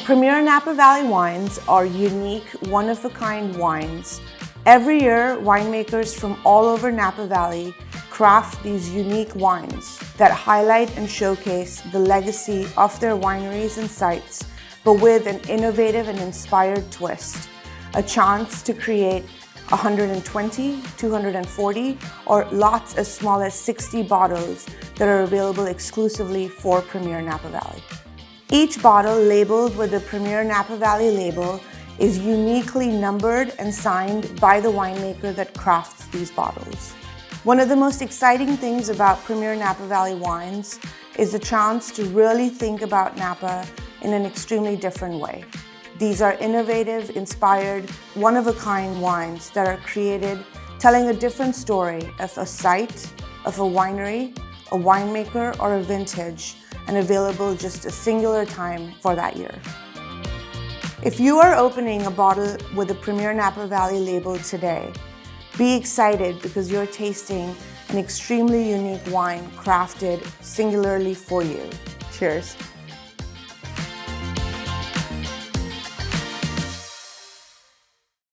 Premiere Napa Valley wines are unique, one-of-a-kind wines. Every year, winemakers from all over Napa Valley craft these unique wines that highlight and showcase the legacy of their wineries and sites, but with an innovative and inspired twist. A chance to create 120, 240, or lots as small as 60 bottles that are available exclusively for Premiere Napa Valley. Each bottle labeled with the Premiere Napa Valley label is uniquely numbered and signed by the winemaker that crafts these bottles. One of the most exciting things about Premiere Napa Valley wines is the chance to really think about Napa in an extremely different way. These are innovative, inspired, one-of-a-kind wines that are created telling a different story of a site, of a winery, a winemaker, or a vintage, and available just a singular time for that year. If you are opening a bottle with a Premiere Napa Valley label today, be excited because you're tasting an extremely unique wine crafted singularly for you. Cheers.